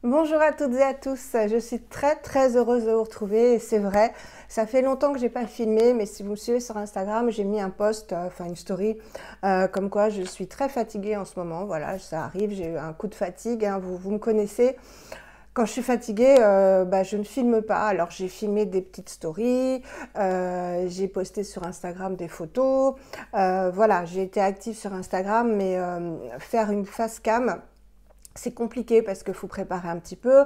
Bonjour à toutes et à tous, je suis très heureuse de vous retrouver et c'est vrai, ça fait longtemps que j'ai pas filmé mais si vous me suivez sur Instagram, j'ai mis un post, enfin une story, comme quoi je suis très fatiguée en ce moment, voilà, ça arrive, j'ai eu un coup de fatigue, hein, vous me connaissez. Quand je suis fatiguée, je ne filme pas. Alors j'ai filmé des petites stories, j'ai posté sur Instagram des photos, voilà, j'ai été active sur Instagram, mais faire une face cam, c'est compliqué parce qu'il faut préparer un petit peu,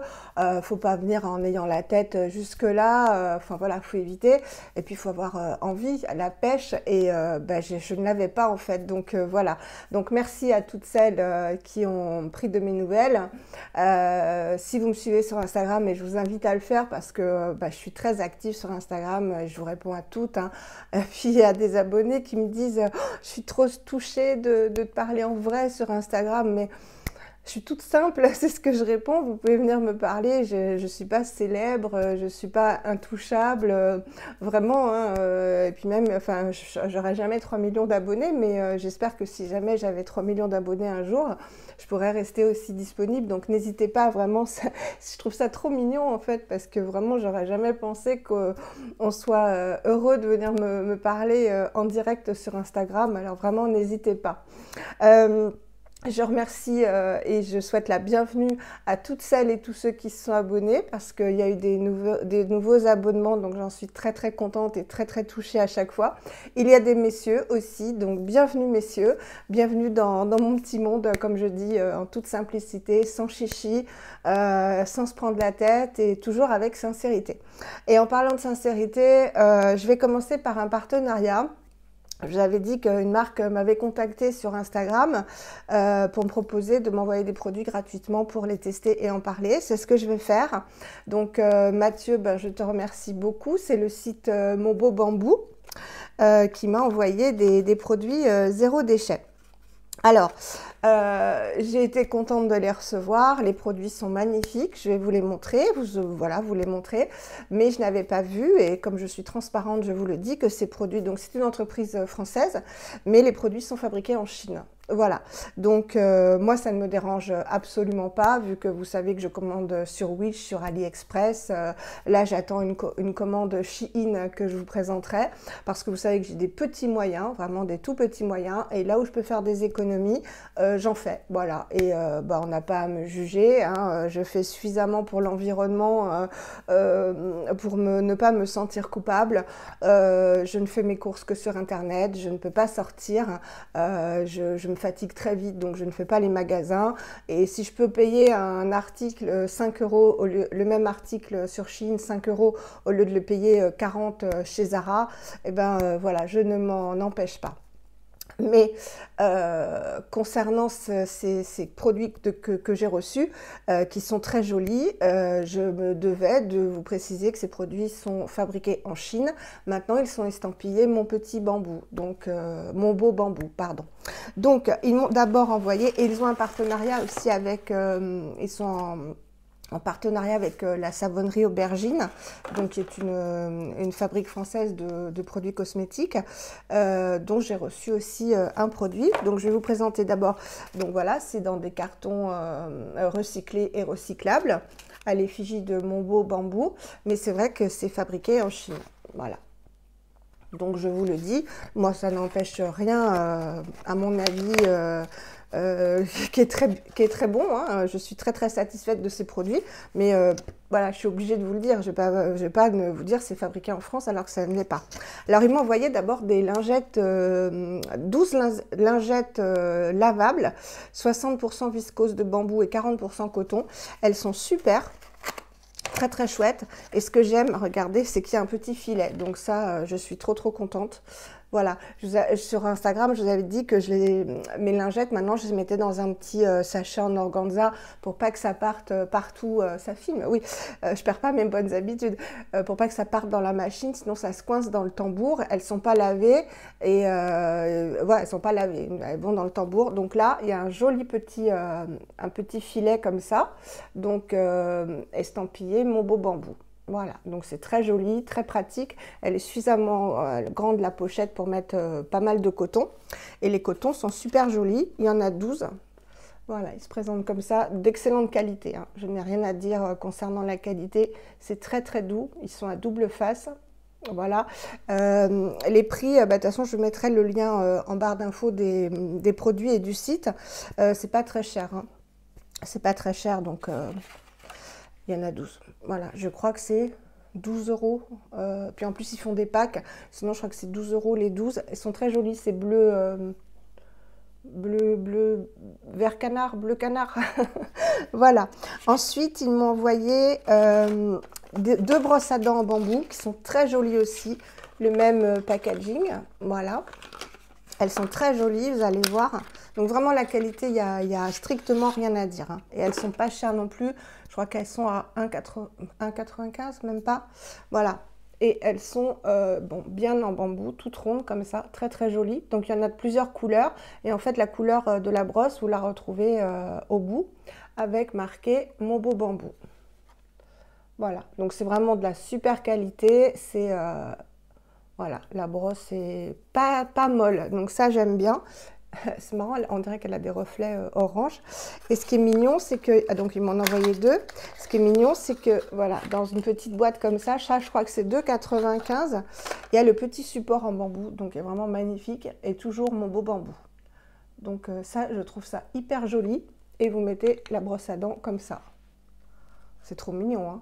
faut pas venir en ayant la tête jusque là, enfin voilà, faut éviter. Et puis il faut avoir envie, la pêche, et je ne l'avais pas en fait. Donc voilà. Donc merci à toutes celles qui ont pris de mes nouvelles. Si vous me suivez sur Instagram, et je vous invite à le faire parce que je suis très active sur Instagram, je vous réponds à toutes, hein. Et puis il y a des abonnés qui me disent oh, je suis trop touchée de te parler en vrai sur Instagram, mais je suis toute simple, c'est ce que je réponds. Vous pouvez venir me parler. Je ne suis pas célèbre, je ne suis pas intouchable, vraiment. Hein, et puis même, enfin, j'aurai jamais 3 millions d'abonnés, mais j'espère que si jamais j'avais 3 millions d'abonnés un jour, je pourrais rester aussi disponible. Donc n'hésitez pas, vraiment. Je trouve ça trop mignon en fait, parce que vraiment, j'aurais jamais pensé qu'on soit heureux de venir me parler en direct sur Instagram. Alors vraiment, n'hésitez pas. Je remercie et je souhaite la bienvenue à toutes celles et tous ceux qui se sont abonnés parce qu'il y a eu des nouveaux abonnements, donc j'en suis très contente et très touchée à chaque fois. Il y a des messieurs aussi, donc bienvenue messieurs, bienvenue dans mon petit monde, comme je dis, en toute simplicité, sans chichi, sans se prendre la tête et toujours avec sincérité. Et en parlant de sincérité, je vais commencer par un partenariat. J'avais dit qu'une marque m'avait contacté sur Instagram pour me proposer de m'envoyer des produits gratuitement pour les tester et en parler. C'est ce que je vais faire. Donc Mathieu, je te remercie beaucoup. C'est le site Mon Beau Bambou qui m'a envoyé des produits zéro déchet. Alors, j'ai été contente de les recevoir. Les produits sont magnifiques. Je vais vous les montrer. Voilà, vous les montrer. Mais je n'avais pas vu, et comme je suis transparente, je vous le dis, que ces produits, donc c'est une entreprise française, mais les produits sont fabriqués en Chine. Voilà, donc moi ça ne me dérange absolument pas, vu que vous savez que je commande sur Wish, sur AliExpress. Là j'attends une commande Shein que je vous présenterai, parce que vous savez que j'ai des petits moyens, vraiment des tout petits moyens, et là où je peux faire des économies, j'en fais. Voilà, et on n'a pas à me juger, hein. Je fais suffisamment pour l'environnement pour ne pas me sentir coupable. Je ne fais mes courses que sur Internet, je ne peux pas sortir, je me fatigue très vite, donc je ne fais pas les magasins. Et si je peux payer un article 5 euros, le même article sur Shein 5 euros, au lieu de le payer 40 chez Zara, et voilà, je ne m'en empêche pas. Mais concernant ces produits que j'ai reçus, qui sont très jolis, je me devais de vous préciser que ces produits sont fabriqués en Chine. Maintenant, ils sont estampillés Mon Petit Bambou, donc Mon Beau Bambou, pardon. Donc, ils m'ont d'abord envoyé, et ils ont un partenariat aussi avec, ils sont en partenariat avec la savonnerie Aubergine, donc qui est une fabrique française de produits cosmétiques, dont j'ai reçu aussi un produit. Donc je vais vous présenter d'abord, donc voilà, c'est dans des cartons recyclés et recyclables, à l'effigie de Mon Beau Bambou, mais c'est vrai que c'est fabriqué en Chine, voilà. Donc je vous le dis, moi ça n'empêche rien, à mon avis, qui est très bon, hein. Je suis très satisfaite de ces produits, mais voilà, je suis obligée de vous le dire, je vais pas vous dire c'est fabriqué en France alors que ça ne l'est pas. Alors ils m'ont envoyé d'abord des lingettes, 12 lingettes lavables, 60% viscose de bambou et 40% coton. Elles sont super. Très chouette, et ce que j'aime, regardez, c'est qu'il y a un petit filet, donc ça je suis trop contente. Voilà, sur Instagram, je vous avais dit que mes lingettes, maintenant, je les mettais dans un petit sachet en organza pour pas que ça parte partout. Ça filme, oui, je perds pas mes bonnes habitudes. Pour pas que ça parte dans la machine, sinon ça se coince dans le tambour. Elles sont pas lavées, et voilà, elles sont pas lavées. Elles vont dans le tambour. Donc là, il y a un joli petit filet comme ça, donc estampillé Mon Beau Bambou. Voilà, donc c'est très joli, très pratique. Elle est suffisamment grande, la pochette, pour mettre pas mal de coton. Et les cotons sont super jolis. Il y en a 12. Voilà, il se présente comme ça, d'excellente qualité, hein. Je n'ai rien à dire concernant la qualité. C'est très très doux. Ils sont à double face. Voilà. Les prix, de toute façon, je mettrai le lien en barre d'infos des produits et du site. C'est pas très cher, hein. C'est pas très cher, donc il y en a 12. Voilà, je crois que c'est 12 euros. Puis en plus, ils font des packs. Sinon, je crois que c'est 12 euros les 12. Ils sont très jolis. C'est bleu, bleu, vert canard, bleu canard. Voilà. Ensuite, ils m'ont envoyé deux brosses à dents en bambou qui sont très jolies aussi. Le même packaging. Voilà. Elles sont très jolies, vous allez voir. Donc vraiment la qualité, il y a strictement rien à dire, hein. Et elles sont pas chères non plus. Je crois qu'elles sont à 1,95, même pas. Voilà. Et elles sont bon, bien en bambou, toutes rondes comme ça, très très jolies. Donc il y en a de plusieurs couleurs. Et en fait la couleur de la brosse, vous la retrouvez au bout avec marqué Mon beau bambou. Voilà. Donc c'est vraiment de la super qualité. C'est voilà, la brosse est pas molle, donc ça j'aime bien. C'est marrant, on dirait qu'elle a des reflets orange. Et ce qui est mignon, c'est que, ah, donc ils m'en ont envoyé deux. Ce qui est mignon, c'est que, voilà, dans une petite boîte comme ça, je crois que c'est 2,95. Il y a le petit support en bambou, donc il est vraiment magnifique. Et toujours mon beau bambou. Donc ça, je trouve ça hyper joli. Et vous mettez la brosse à dents comme ça. C'est trop mignon, hein.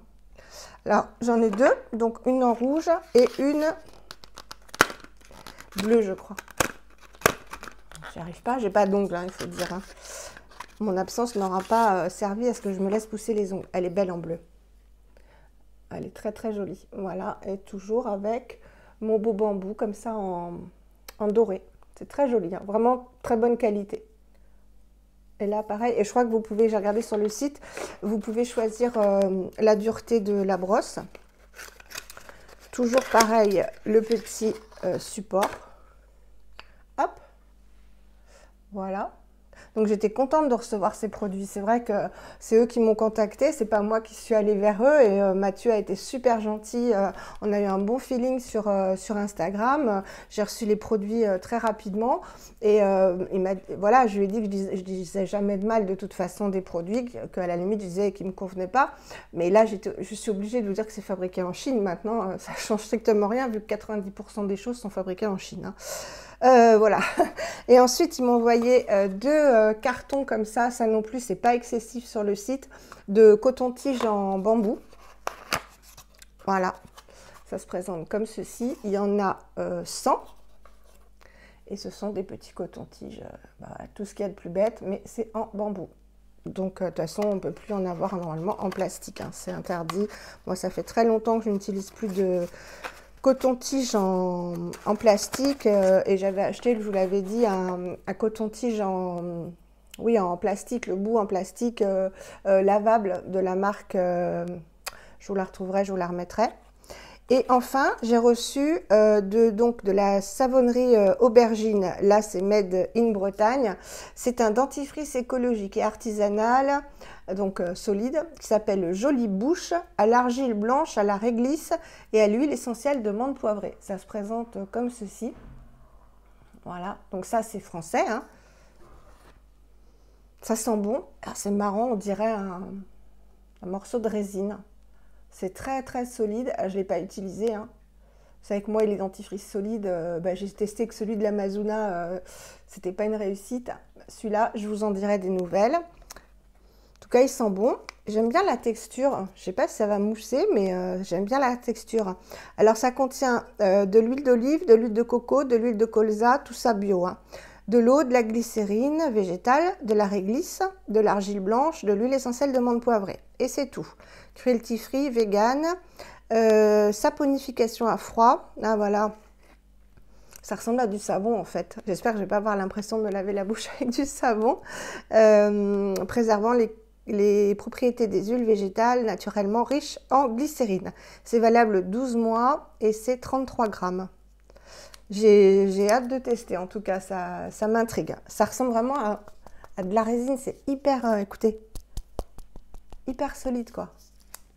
Alors, j'en ai deux, donc une en rouge et une bleue, je crois. J'y arrive pas, j'ai pas d'ongles, hein, il faut dire, hein. Mon absence n'aura pas servi à ce que je me laisse pousser les ongles. Elle est belle en bleu. Elle est très très jolie. Voilà, et toujours avec mon beau bambou comme ça en doré. C'est très joli, hein. Vraiment très bonne qualité. Et là, pareil, et je crois que vous pouvez, j'ai regardé sur le site, vous pouvez choisir la dureté de la brosse. Toujours pareil, le petit support. Hop. Voilà. Donc j'étais contente de recevoir ces produits. C'est vrai que c'est eux qui m'ont contacté, c'est pas moi qui suis allée vers eux. Et Mathieu a été super gentil. On a eu un bon feeling sur Instagram. J'ai reçu les produits très rapidement. Et voilà, je lui ai dit que je disais jamais de mal de toute façon des produits, qu'à la limite je disais qu'ils me convenaient pas. Mais là, je suis obligée de vous dire que c'est fabriqué en Chine. Maintenant, ça change strictement rien vu que 90% des choses sont fabriquées en Chine, hein. Voilà. Et ensuite, ils m'ont envoyé deux cartons comme ça non plus, c'est pas excessif sur le site, de coton-tige en bambou. Voilà. Ça se présente comme ceci. Il y en a 100. Et ce sont des petits cotons-tiges, tout ce qu'il y a de plus bête, mais c'est en bambou. Donc, de toute façon, on ne peut plus en avoir normalement en plastique, hein. C'est interdit. Moi, ça fait très longtemps que je n'utilise plus de coton-tige en plastique et j'avais acheté, je vous l'avais dit, un coton-tige en plastique, le bout en plastique lavable de la marque, je vous la retrouverai, je vous la remettrai. Et enfin, j'ai reçu de la savonnerie Aubergine. Là, c'est Made in Bretagne. C'est un dentifrice écologique et artisanal, donc solide, qui s'appelle Jolie Bouche, à l'argile blanche, à la réglisse et à l'huile essentielle de menthe poivrée. Ça se présente comme ceci. Voilà, donc ça, c'est français, hein. Ça sent bon. C'est marrant, on dirait un morceau de résine. C'est très très solide. Je ne l'ai pas utilisé, hein. Vous savez que moi, les dentifrices solides, j'ai testé que celui de l'Amazona, c'était pas une réussite. Celui-là, je vous en dirai des nouvelles. En tout cas, il sent bon. J'aime bien la texture. Je ne sais pas si ça va mousser, mais j'aime bien la texture. Alors, ça contient de l'huile d'olive, de l'huile de coco, de l'huile de colza, tout ça bio, hein. De l'eau, de la glycérine végétale, de la réglisse, de l'argile blanche, de l'huile essentielle de menthe poivrée. Et c'est tout. Cruelty free, vegan, saponification à froid. Ah voilà, ça ressemble à du savon en fait. J'espère que je ne vais pas avoir l'impression de me laver la bouche avec du savon. Préservant les propriétés des huiles végétales naturellement riches en glycérine. C'est valable 12 mois et c'est 33 grammes. J'ai hâte de tester, en tout cas, ça m'intrigue. Ça ressemble vraiment à de la résine, c'est hyper, écoutez, hyper solide quoi.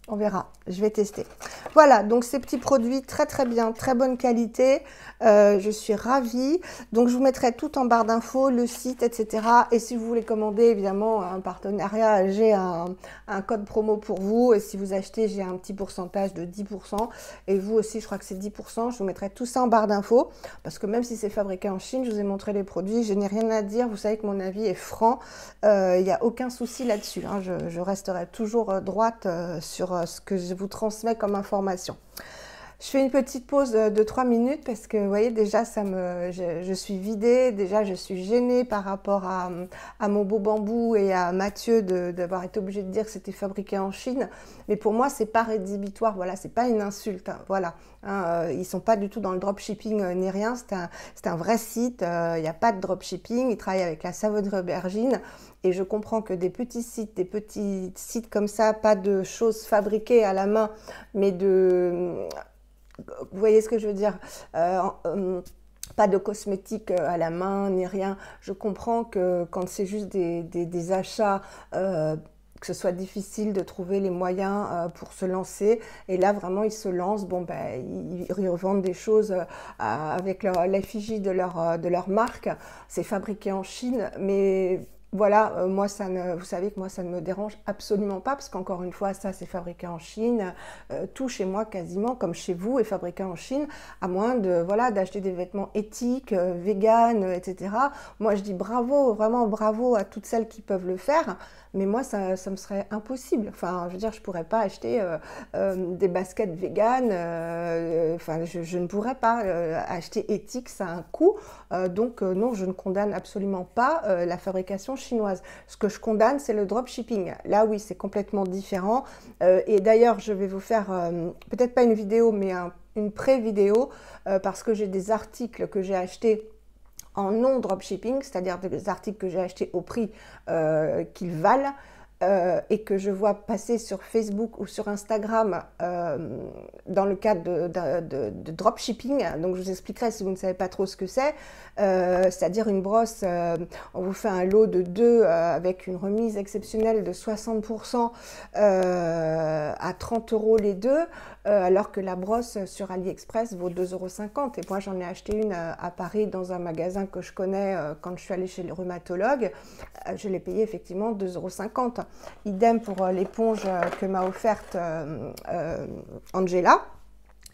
On verra, je vais tester. Voilà, donc ces petits produits très très bien, très bonne qualité, je suis ravie. Donc je vous mettrai tout en barre d'infos, le site, etc. Et si vous voulez commander évidemment un partenariat, j'ai un code promo pour vous. Et si vous achetez, j'ai un petit pourcentage de 10%. Et vous aussi, je crois que c'est 10%. Je vous mettrai tout ça en barre d'infos. Parce que même si c'est fabriqué en Chine, je vous ai montré les produits, je n'ai rien à dire. Vous savez que mon avis est franc. Il n'y a aucun souci là-dessus, hein. Je resterai toujours droite sur ce que je vous transmets comme information. Je fais une petite pause de 3 minutes parce que vous voyez déjà je suis vidée, déjà je suis gênée par rapport à mon beau bambou et à Mathieu d'avoir été obligé de dire que c'était fabriqué en Chine. Mais pour moi c'est pas rédhibitoire, voilà, c'est pas une insulte, hein, voilà. Hein, ils sont pas du tout dans le dropshipping ni rien, c'est un vrai site, il n'y a pas de dropshipping, ils travaillent avec la savonnerie aubergine. Et je comprends que des petits sites comme ça, pas de choses fabriquées à la main, mais vous voyez ce que je veux dire, pas de cosmétiques à la main ni rien. Je comprends que quand c'est juste des achats, que ce soit difficile de trouver les moyens pour se lancer. Et là, vraiment, ils se lancent. Bon, ben, ils revendent des choses avec l'effigie de leur marque. C'est fabriqué en Chine, mais voilà, moi, vous savez que moi, ça ne me dérange absolument pas, parce qu'encore une fois, ça, c'est fabriqué en Chine. Tout chez moi, quasiment, comme chez vous, est fabriqué en Chine, à moins voilà, d'acheter des vêtements éthiques, véganes, etc. Moi, je dis bravo, vraiment bravo à toutes celles qui peuvent le faire. Mais moi, ça me serait impossible. Enfin, je veux dire, je ne pourrais pas acheter des baskets véganes. Enfin, je ne pourrais pas acheter éthique, ça a un coût. Donc, non, je ne condamne absolument pas la fabrication chinoise. Ce que je condamne, c'est le dropshipping. Là, oui, c'est complètement différent. Et d'ailleurs, je vais vous faire, peut-être pas une vidéo, mais une pré-vidéo, parce que j'ai des articles que j'ai achetés en non dropshipping, c'est-à-dire des articles que j'ai achetés au prix qu'ils valent et que je vois passer sur Facebook ou sur Instagram dans le cadre de dropshipping. Donc je vous expliquerai si vous ne savez pas trop ce que c'est-à-dire une brosse, on vous fait un lot de 2 avec une remise exceptionnelle de 60% à 30 € les deux, alors que la brosse sur AliExpress vaut 2,50 €. Et moi j'en ai acheté une à Paris dans un magasin que je connais quand je suis allée chez le rhumatologue. Je l'ai payé effectivement 2,50 €. Idem pour l'éponge que m'a offerte Angela.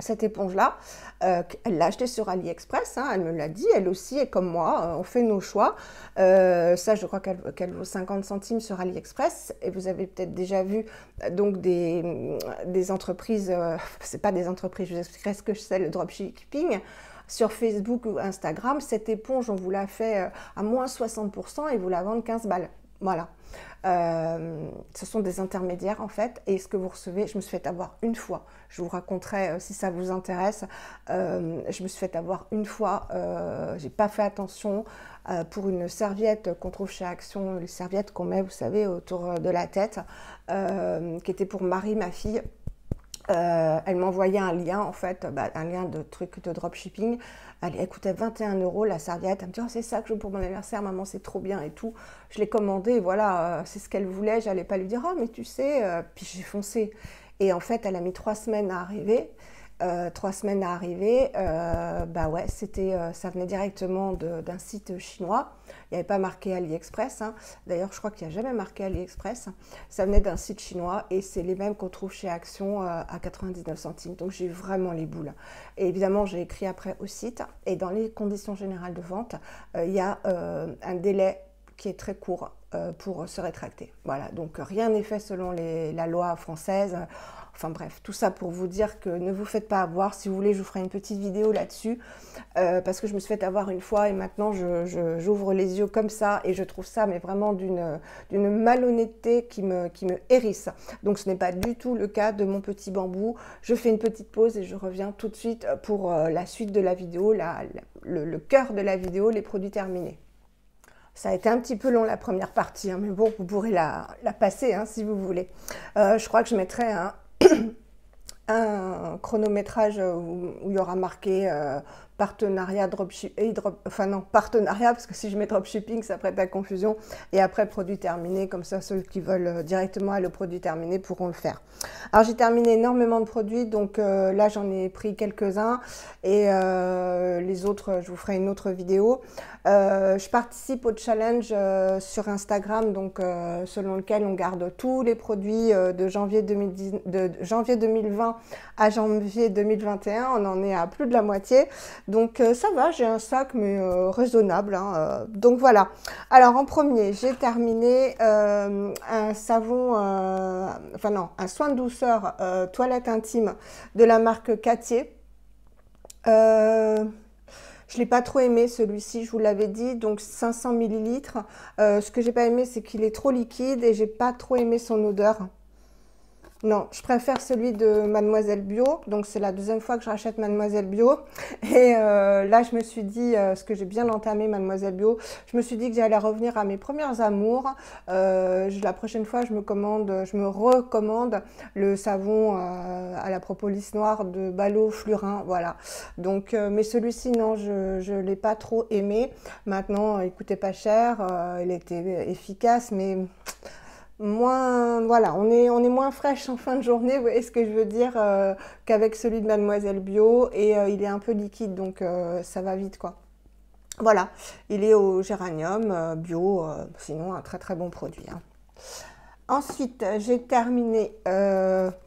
Cette éponge-là, elle l'a achetée sur AliExpress, hein, elle me l'a dit, elle aussi est comme moi, on fait nos choix. Ça, je crois qu'elle vaut 50 centimes sur AliExpress. Et vous avez peut-être déjà vu donc des entreprises, c'est pas des entreprises, je vous expliquerai ce que c'est le dropshipping. Sur Facebook ou Instagram, cette éponge, on vous la fait à moins 60% et vous la vendent 15 balles. Voilà. Ce sont des intermédiaires en fait, et ce que vous recevez, je me suis fait avoir une fois, je vous raconterai si ça vous intéresse. Je me suis fait avoir une fois, j'ai pas fait attention, pour une serviette qu'on trouve chez Action, les serviettes qu'on met, vous savez, autour de la tête, qui était pour Marie, ma fille. Elle m'envoyait un lien, en fait, un lien de truc de dropshipping. Elle coûtait 21 € la serviette. Elle me dit, oh, c'est ça que je veux pour mon anniversaire, maman, c'est trop bien et tout. Je l'ai commandé, et voilà, c'est ce qu'elle voulait. J'allais pas lui dire, oh, mais tu sais, puis j'ai foncé. Et en fait, elle a mis 3 semaines à arriver. 3 semaines à arriver, bah ouais, ça venait directement d'un site chinois. Il n'y avait pas marqué AliExpress, hein. D'ailleurs, je crois qu'il n'y a jamais marqué AliExpress. Ça venait d'un site chinois et c'est les mêmes qu'on trouve chez Action à 99 centimes. Donc, j'ai eu vraiment les boules. Et évidemment, j'ai écrit après au site. Et dans les conditions générales de vente, il y a un délai qui est très court pour se rétracter. Voilà, donc rien n'est fait selon la loi française. Enfin bref, tout ça pour vous dire que ne vous faites pas avoir. Si vous voulez, je vous ferai une petite vidéo là-dessus parce que je me suis fait avoir une fois et maintenant j'ouvre les yeux comme ça et je trouve ça mais vraiment d'une malhonnêteté qui me hérisse. Donc ce n'est pas du tout le cas de mon petit bambou. Je fais une petite pause et je reviens tout de suite pour la suite de la vidéo, le cœur de la vidéo, les produits terminés. Ça a été un petit peu long la première partie, hein, mais bon, vous pourrez la passer hein, si vous voulez. Je crois que je mettrai un chronométrage où il y aura marqué partenariat enfin non, partenariat, parce que si je mets dropshipping, ça prête à confusion. Et après, produit terminé, comme ça, ceux qui veulent directement aller au produit terminé pourront le faire. Alors, j'ai terminé énormément de produits, donc là, j'en ai pris quelques-uns. Et les autres, je vous ferai une autre vidéo. Je participe au challenge sur Instagram, donc selon lequel on garde tous les produits de janvier 2020 à janvier 2021. On en est à plus de la moitié, donc ça va, j'ai un sac mais raisonnable, hein, donc voilà. Alors en premier, j'ai terminé un savon, enfin non, un soin de douceur toilette intime de la marque Cattier. Je ne l'ai pas trop aimé celui-ci, je vous l'avais dit, donc 500 ml. Ce que j'ai pas aimé, c'est qu'il est trop liquide et j'ai pas trop aimé son odeur. Non, je préfère celui de Mademoiselle Bio. Donc c'est la deuxième fois que je rachète Mademoiselle Bio. Et là, je me suis dit, parce que j'ai bien entamé Mademoiselle Bio, je me suis dit que j'allais revenir à mes premières amours. La prochaine fois, je me recommande le savon à la propolis noire de Balo Flurin. Voilà. Donc, mais celui-ci, non, je ne l'ai pas trop aimé. Maintenant, il coûtait pas cher, il était efficace, mais moins, voilà, on est moins fraîche en fin de journée, vous voyez ce que je veux dire, qu'avec celui de Mademoiselle Bio, et il est un peu liquide, donc ça va vite, quoi. Voilà, il est au géranium bio, sinon un très très bon produit, hein. Ensuite, j'ai terminé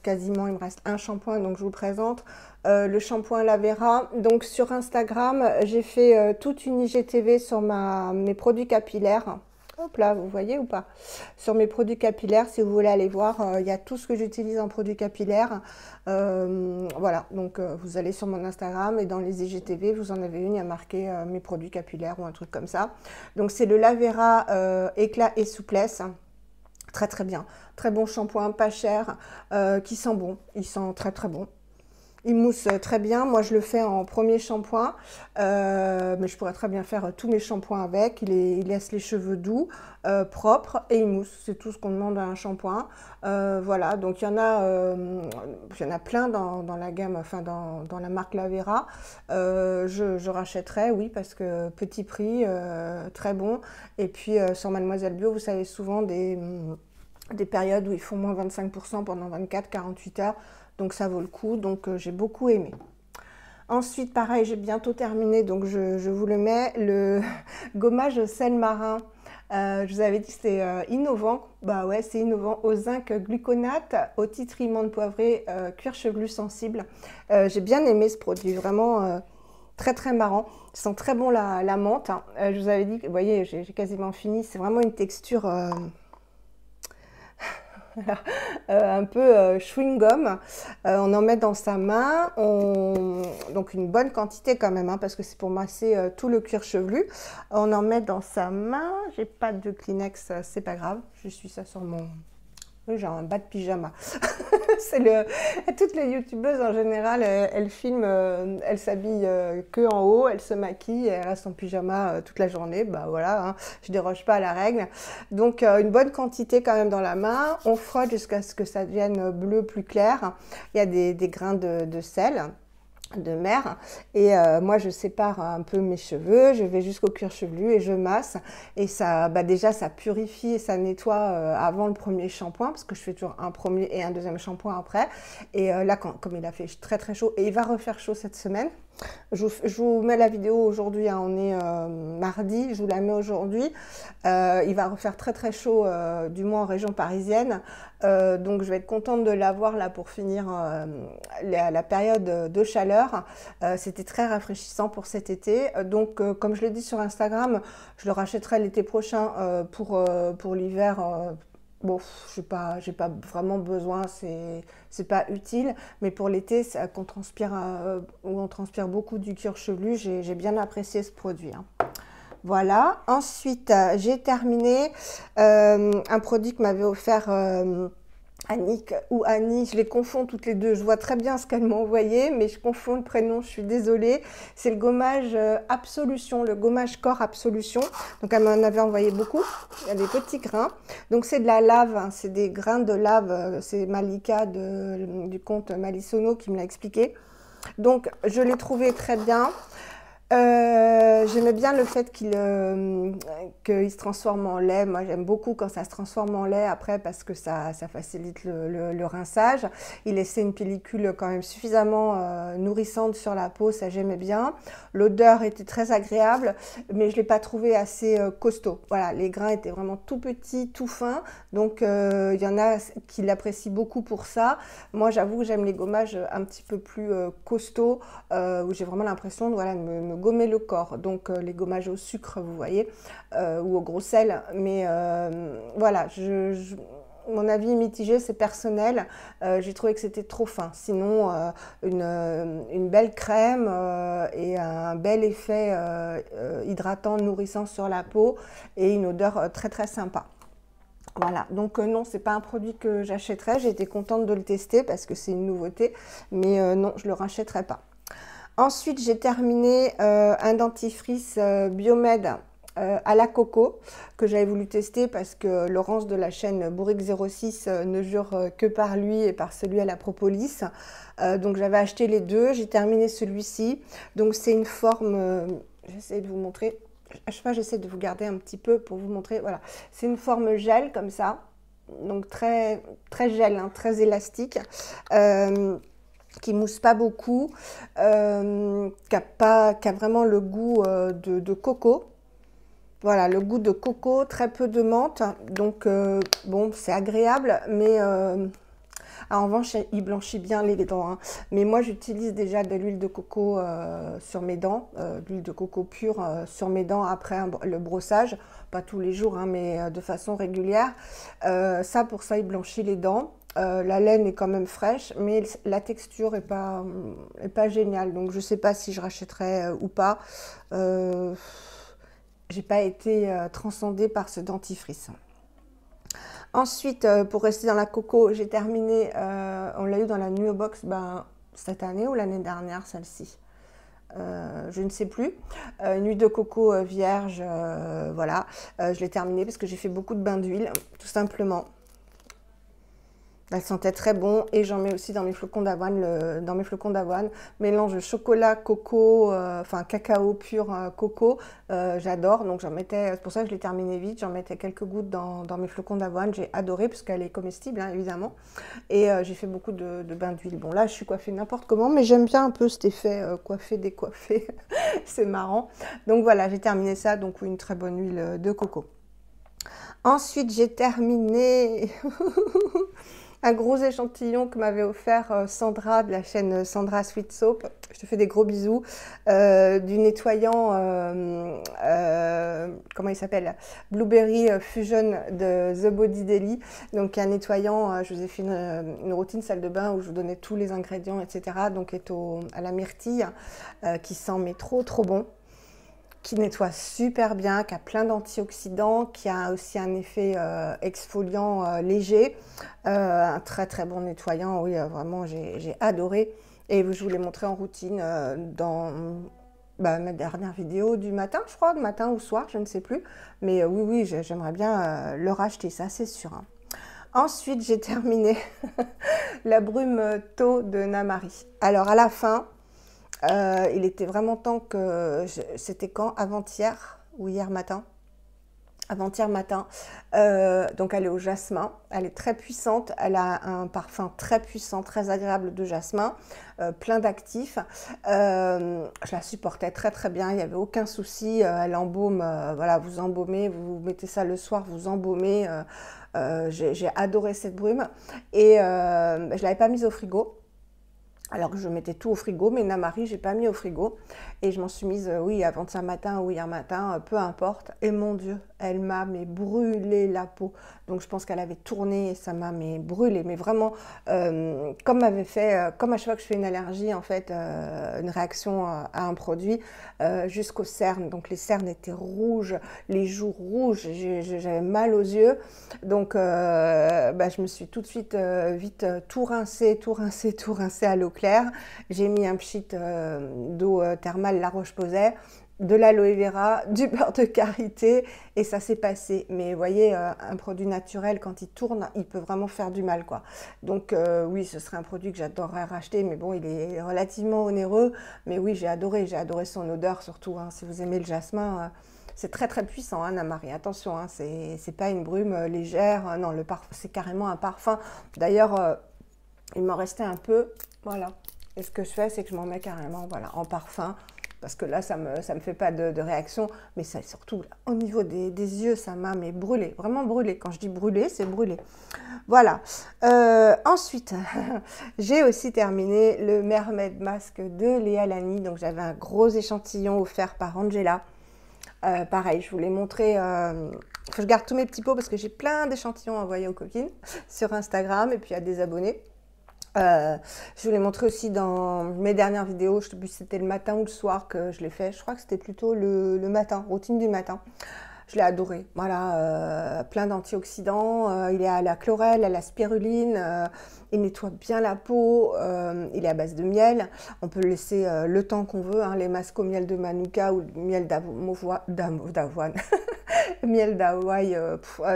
quasiment, il me reste un shampoing, donc je vous le présente. Le shampoing Lavera. Donc sur Instagram, j'ai fait toute une IGTV sur mes produits capillaires. Hop là, vous voyez ou pas? Sur mes produits capillaires, si vous voulez aller voir, il y a tout ce que j'utilise en produits capillaires. Voilà, donc vous allez sur mon Instagram et dans les IGTV, vous en avez une, il y a marqué mes produits capillaires ou un truc comme ça. Donc c'est le Lavera éclat et souplesse. Très très bien, très bon shampoing, pas cher, qui sent bon, il sent très très bon. Il mousse très bien, moi je le fais en premier shampoing, mais je pourrais très bien faire tous mes shampoings avec. Il laisse les cheveux doux, propres et il mousse, c'est tout ce qu'on demande à un shampoing. Voilà, donc il y en a plein dans la gamme, enfin dans la marque Lavera. Je rachèterai, oui, parce que petit prix, très bon. Et puis sur Mademoiselle Bio, vous savez souvent des périodes où ils font moins 25% pendant 24-48 heures. Donc ça vaut le coup, donc j'ai beaucoup aimé. Ensuite, pareil, j'ai bientôt terminé, donc je vous le mets, le gommage au sel marin. Je vous avais dit que c'était innovant. Bah ouais, c'est innovant. Au zinc gluconate, au titri menthe poivrée, cuir chevelu sensible. J'ai bien aimé ce produit, vraiment très très marrant. Il sent très bon la menthe, hein. Je vous avais dit, vous voyez, j'ai quasiment fini. C'est vraiment une texture un peu chewing-gum. On en met dans sa main, donc une bonne quantité quand même, hein, parce que c'est pour masser tout le cuir chevelu. On en met dans sa main. J'ai pas de Kleenex, c'est pas grave. Je suis ça sur mon... Oui, j'ai un bas de pyjama. Toutes les youtubeuses en général, elles filment, elles s'habillent que en haut, elles se maquillent, elles restent en pyjama toute la journée. Bah voilà, hein, je déroge pas à la règle. Donc une bonne quantité quand même dans la main. On frotte jusqu'à ce que ça devienne bleu plus clair. Il y a des grains de sel de mer et moi je sépare un peu mes cheveux, je vais jusqu'au cuir chevelu et je masse et ça, déjà ça purifie et ça nettoie avant le premier shampoing parce que je fais toujours un premier et un deuxième shampoing après et là comme il a fait très très chaud et il va refaire chaud cette semaine, je vous mets la vidéo aujourd'hui, hein, on est mardi, je vous la mets aujourd'hui, il va refaire très très chaud du moins en région parisienne, donc je vais être contente de l'avoir là pour finir la période de chaleur. C'était très rafraîchissant pour cet été, donc comme je l'ai dit sur Instagram, je le rachèterai l'été prochain pour l'hiver. Bon, j'ai pas vraiment besoin, c'est pas utile, mais pour l'été, où on transpire beaucoup du cuir chevelu, j'ai bien apprécié ce produit, hein. Voilà. Ensuite, j'ai terminé un produit que m'avait offert Annick ou Annie, je les confonds toutes les deux, je vois très bien ce qu'elles m'ont envoyé, mais je confonds le prénom, je suis désolée. C'est le gommage Absolution, le gommage corps Absolution. Donc elle m'en avait envoyé beaucoup, il y a des petits grains. Donc c'est de la lave, hein, c'est des grains de lave, c'est Malika du compte Malisono qui me l'a expliqué. Donc je l'ai trouvé très bien. J'aimais bien le fait qu'il se transforme en lait. Moi, j'aime beaucoup quand ça se transforme en lait après parce que ça facilite le rinçage. Il laissait une pellicule quand même suffisamment nourrissante sur la peau, ça j'aimais bien. L'odeur était très agréable, mais je ne l'ai pas trouvé assez costaud. Voilà, les grains étaient vraiment tout petits, tout fins. Donc, il y en a qui l'apprécient beaucoup pour ça. Moi, j'avoue que j'aime les gommages un petit peu plus costauds, où j'ai vraiment l'impression de, voilà, de me gommer le corps. Donc les gommages au sucre, vous voyez, ou au gros sel. Mais voilà, mon avis est mitigé, c'est personnel. J'ai trouvé que c'était trop fin. Sinon, une belle crème et un bel effet hydratant, nourrissant sur la peau et une odeur très très sympa. Voilà, donc non, c'est pas un produit que j'achèterais. J'ai été contente de le tester parce que c'est une nouveauté, mais non, je le rachèterai pas. Ensuite, j'ai terminé un dentifrice Biomède à la coco que j'avais voulu tester parce que Laurence de la chaîne Bourrique06 ne jure que par lui et par celui à la propolis. Donc j'avais acheté les deux, j'ai terminé celui-ci. Donc c'est une forme, j'essaie de vous montrer, à chaque fois j'essaie de vous garder un petit peu pour vous montrer, voilà. C'est une forme gel comme ça, donc très, très gel, hein, très élastique. Qui mousse pas beaucoup, qui a vraiment le goût de coco. Voilà, le goût de coco, très peu de menthe. Donc, bon, c'est agréable, mais en revanche, il blanchit bien les dents. Hein. Mais moi, j'utilise déjà de l'huile de coco sur mes dents, de l'huile de coco pure sur mes dents après le brossage. Pas tous les jours, hein, mais de façon régulière. Ça, pour ça, il blanchit les dents. La laine est quand même fraîche, mais la texture est pas géniale. Donc, je ne sais pas si je rachèterai ou pas. J'ai pas été transcendée par ce dentifrice. Ensuite, pour rester dans la coco, j'ai terminé, on l'a eu dans la Nuo Box cette année ou l'année dernière, celle-ci. Je ne sais plus. Une huile de coco vierge, voilà. Je l'ai terminée parce que j'ai fait beaucoup de bains d'huile, tout simplement. Elle sentait très bon et j'en mets aussi dans mes flocons d'avoine. Mélange chocolat, coco, enfin cacao pur coco, j'adore. Donc j'en mettais, c'est pour ça que je l'ai terminé vite. J'en mettais quelques gouttes dans mes flocons d'avoine. J'ai adoré parce qu'elle est comestible, hein, évidemment. Et j'ai fait beaucoup de bains d'huile. Bon là, je suis coiffée n'importe comment, mais j'aime bien un peu cet effet coiffé, décoiffé. C'est marrant. Donc voilà, j'ai terminé ça. Donc oui, une très bonne huile de coco. Ensuite, j'ai terminé un gros échantillon que m'avait offert Sandra de la chaîne Sandra Sweet Soap. Je te fais des gros bisous. Du nettoyant, comment il s'appelle? Blueberry Fusion de The Body Daily. Donc un nettoyant, je vous ai fait une routine salle de bain où je vous donnais tous les ingrédients, etc. Donc est à la myrtille, qui sent mais trop trop bon, qui nettoie super bien, qui a plein d'antioxydants, qui a aussi un effet exfoliant léger, un très très bon nettoyant, oui, vraiment j'ai adoré. Et je vous l'ai montré en routine dans ma dernière vidéo du matin, je crois, du matin ou soir, je ne sais plus. Mais oui, j'aimerais bien le racheter, ça c'est sûr. Hein. Ensuite, j'ai terminé la brume taux de Namari. Alors à la fin, il était vraiment temps que... C'était quand? Avant-hier ou hier matin? Avant-hier matin. Donc elle est au jasmin. Elle est très puissante. Elle a un parfum très puissant, très agréable de jasmin. Plein d'actifs. Je la supportais très très bien. Il n'y avait aucun souci. Elle embaume. Voilà, vous embaumez. Vous mettez ça le soir, vous embaumez. J'ai adoré cette brume. Et je ne l'avais pas mise au frigo. Alors que je mettais tout au frigo, mais Namari, j'ai pas mis au frigo. Et je m'en suis mise, oui, avant-hier matin ou hier matin, peu importe. Et mon Dieu, elle m'a brûlé la peau. Donc je pense qu'elle avait tourné et ça m'a brûlé. Mais vraiment, comme à chaque fois que je fais une allergie, en fait, une réaction à un produit, jusqu'aux cernes. Donc les cernes étaient rouges, les joues rouges, j'avais mal aux yeux. Donc je me suis tout de suite vite tout rincé à l'eau claire. J'ai mis un pchit d'eau thermale La Roche-Posay. de l'aloe vera, du beurre de karité et ça s'est passé. Mais vous voyez, un produit naturel, quand il tourne, il peut vraiment faire du mal, quoi. Donc oui, ce serait un produit que j'adorerais racheter, mais bon, il est relativement onéreux. Mais oui, j'ai adoré son odeur surtout, hein. Si vous aimez le jasmin, c'est très très puissant, hein, Namari. Attention, hein, c'est pas une brume légère, non, c'est carrément un parfum. D'ailleurs, il m'en restait un peu, voilà. Et ce que je fais, c'est que je m'en mets carrément, voilà, en parfum. Parce que là, ça me fait pas de réaction, mais ça, surtout au niveau des yeux, ça m'a brûlé, vraiment brûlé. Quand je dis brûlé, c'est brûlé. Voilà. Ensuite, j'ai aussi terminé le Mermaid Mask de Léa Lani. Donc, j'avais un gros échantillon offert par Angela. Pareil, je vous l'ai montré. Faut que je garde tous mes petits pots parce que j'ai plein d'échantillons envoyés aux copines sur Instagram et puis à des abonnés. Je vous l'ai montré aussi dans mes dernières vidéos, je sais plus si c'était le matin ou le soir que je l'ai fait, je crois que c'était plutôt le matin, routine du matin. Je l'ai adoré, voilà, plein d'antioxydants, il est à la chlorelle, à la spiruline, il nettoie bien la peau, il est à base de miel, on peut le laisser le temps qu'on veut, hein, les masques au miel de manuka ou miel d'avoine. Miel d'Hawaï,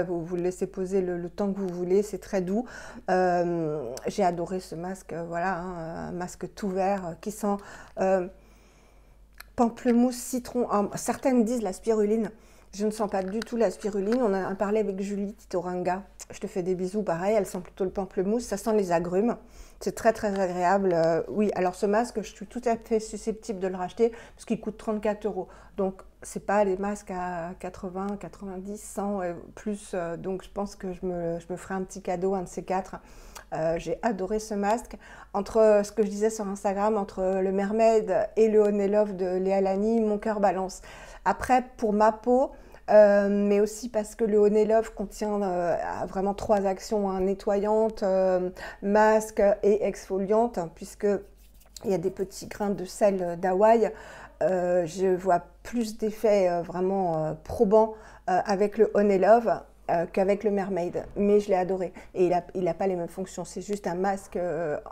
vous le laissez poser le temps que vous voulez, c'est très doux. J'ai adoré ce masque, voilà, hein, un masque tout vert qui sent pamplemousse, citron. Certaines disent la spiruline. Je ne sens pas du tout la spiruline. On a parlé avec Julie Titoranga. Je te fais des bisous, pareil. Elle sent plutôt le pamplemousse. Ça sent les agrumes. C'est très, très agréable. Oui, alors ce masque, je suis tout à fait susceptible de le racheter parce qu'il coûte 34 €. Donc, c'est pas les masques à 80, 90, 100 plus. Donc, je pense que je me ferai un petit cadeau, un de ces quatre. J'ai adoré ce masque. Entre ce que je disais sur Instagram, entre le Mermaid et le Honey Love de Léa Lani, mon cœur balance. Après, pour ma peau, mais aussi parce que le Honey Love contient vraiment 3 actions, hein, nettoyante, masque et exfoliante, puisque il y a des petits grains de sel d'Hawaï. Je vois plus d'effets vraiment probants avec le Honey Love qu'avec le Mermaid, mais je l'ai adoré. Et il n'a pas les mêmes fonctions, c'est juste un masque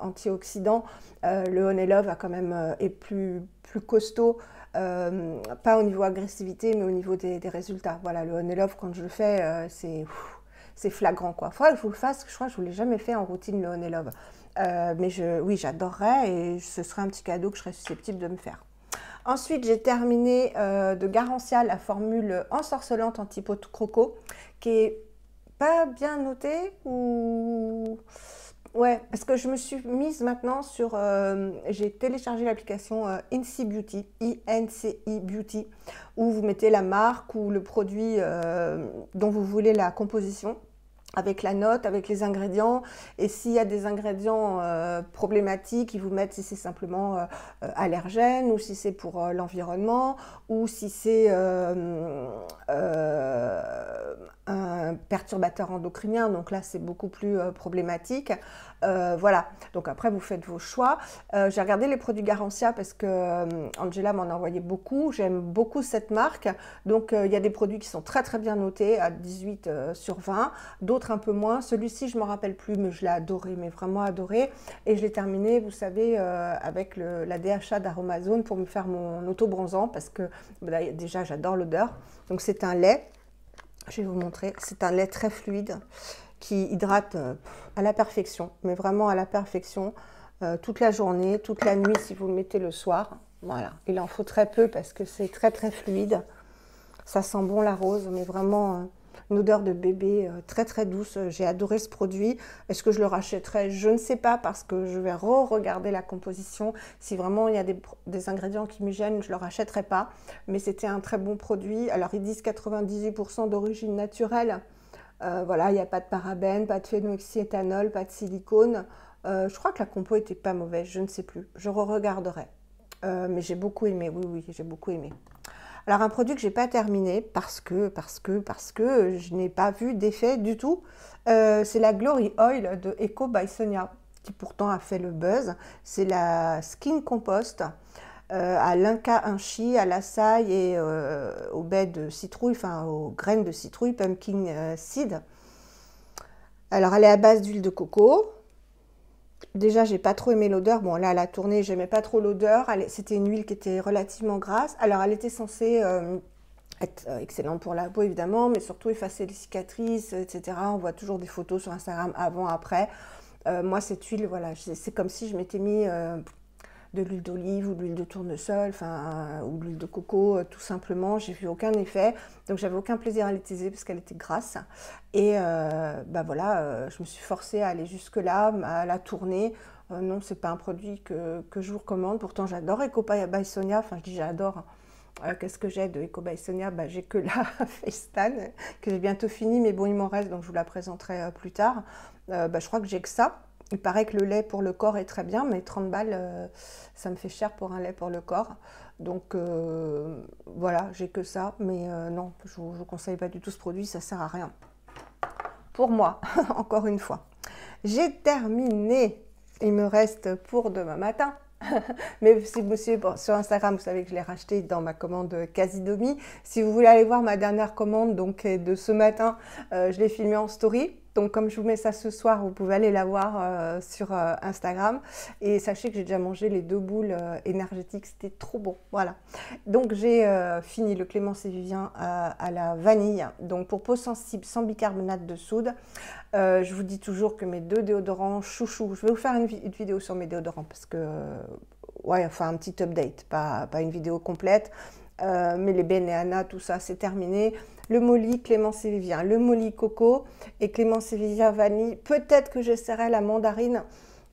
antioxydant. Le Honey Love a quand même, est plus costaud, pas au niveau agressivité, mais au niveau des résultats. Voilà, le Honey Love, quand je le fais, c'est flagrant, quoi. Il faudrait que je vous le fasse, je crois que je ne vous l'ai jamais fait en routine, le Honey Love. Mais oui, j'adorerais et ce serait un petit cadeau que je serais susceptible de me faire. Ensuite, j'ai terminé de Garancia la formule ensorcelante anti-peau de croco, qui est pas bien notée ou... Ouais, parce que je me suis mise maintenant sur... j'ai téléchargé l'application INCI Beauty, INCI Beauty, où vous mettez la marque ou le produit dont vous voulez la composition, avec la note, avec les ingrédients, et s'il y a des ingrédients problématiques, ils vous mettent si c'est simplement allergène, ou si c'est pour l'environnement, ou si c'est un perturbateur endocrinien, donc là c'est beaucoup plus problématique. Voilà, donc après vous faites vos choix. J'ai regardé les produits Garancia parce que Angela m'en a envoyé beaucoup, j'aime beaucoup cette marque, donc il y a des produits qui sont très très bien notés à 18 sur 20, d'autres un peu moins. Celui-ci je ne me rappelle plus, mais je l'ai adoré, mais vraiment adoré, et je l'ai terminé, vous savez, avec la DHA d'Aromazone pour me faire mon auto-bronzant, parce que déjà j'adore l'odeur. Donc c'est un lait, je vais vous montrer, c'est un lait très fluide qui hydrate à la perfection, mais vraiment à la perfection, toute la journée, toute la nuit si vous le mettez le soir. Voilà, il en faut très peu parce que c'est très très fluide. Ça sent bon la rose, mais vraiment une odeur de bébé très très douce. J'ai adoré ce produit. Est-ce que je le rachèterai? Je ne sais pas, parce que je vais re-regarder la composition. Si vraiment il y a des ingrédients qui me gênent, je ne le rachèterai pas. Mais c'était un très bon produit. Alors ils disent 98% d'origine naturelle. Voilà, il n'y a pas de parabènes, pas de phénoxyéthanol, pas de silicone. Je crois que la compo était pas mauvaise, je ne sais plus. Je re-regarderai. Mais j'ai beaucoup aimé, oui, j'ai beaucoup aimé. Alors un produit que j'ai pas terminé parce que je n'ai pas vu d'effet du tout, c'est la Glory Oil de Eco by Sonia, qui pourtant a fait le buzz. C'est la Skin Compost à l'inca inchi, à l'açaï et aux baies de citrouille, enfin aux graines de citrouille, pumpkin seed. Alors elle est à base d'huile de coco. déjà, j'ai pas trop aimé l'odeur. Bon, là, à la tournée, j'aimais pas trop l'odeur. C'était une huile qui était relativement grasse. Alors, elle était censée être excellente pour la peau, évidemment, mais surtout effacer les cicatrices, etc. On voit toujours des photos sur Instagram avant, après. Moi, cette huile, voilà, c'est comme si je m'étais mis de l'huile d'olive ou de l'huile de tournesol, enfin, ou de l'huile de coco, tout simplement. J'ai vu aucun effet, donc j'avais aucun plaisir à l'utiliser parce qu'elle était grasse. Et bah voilà, je me suis forcée à aller jusque-là, à la tourner. Non, c'est pas un produit que je vous recommande. Pourtant, j'adore Eco by Sonia. Enfin, je dis j'adore. Qu'est-ce que j'ai de Eco by Sonia? Bah, j'ai que la Face-Tan, que j'ai bientôt fini, mais bon, il m'en reste, donc je vous la présenterai plus tard. Bah, je crois que j'ai que ça. Il paraît que le lait pour le corps est très bien, mais 30 balles, ça me fait cher pour un lait pour le corps. Donc voilà, j'ai que ça. Mais non, je ne vous conseille pas du tout ce produit, ça ne sert à rien. Pour moi, encore une fois. J'ai terminé. Il me reste pour demain matin. Mais si vous me suivez sur Instagram, vous savez que je l'ai racheté dans ma commande Casidomi. Si vous voulez aller voir ma dernière commande donc de ce matin, je l'ai filmée en story. Donc comme je vous mets ça ce soir, vous pouvez aller la voir sur Instagram. Et sachez que j'ai déjà mangé les 2 boules énergétiques, c'était trop bon. Voilà. Donc j'ai fini le Clémence et Vivien à la vanille. Donc pour peau sensible, sans bicarbonate de soude. Je vous dis toujours que mes 2 déodorants chouchou, je vais vous faire une vidéo sur mes déodorants parce que, ouais, enfin un petit update, pas une vidéo complète. Mais les Ben et Anna, tout ça, c'est terminé. Le Molly, Clémence et Vivien, le Molly Coco et Clémence et Vivien Vanille. Peut-être que j'essaierai la mandarine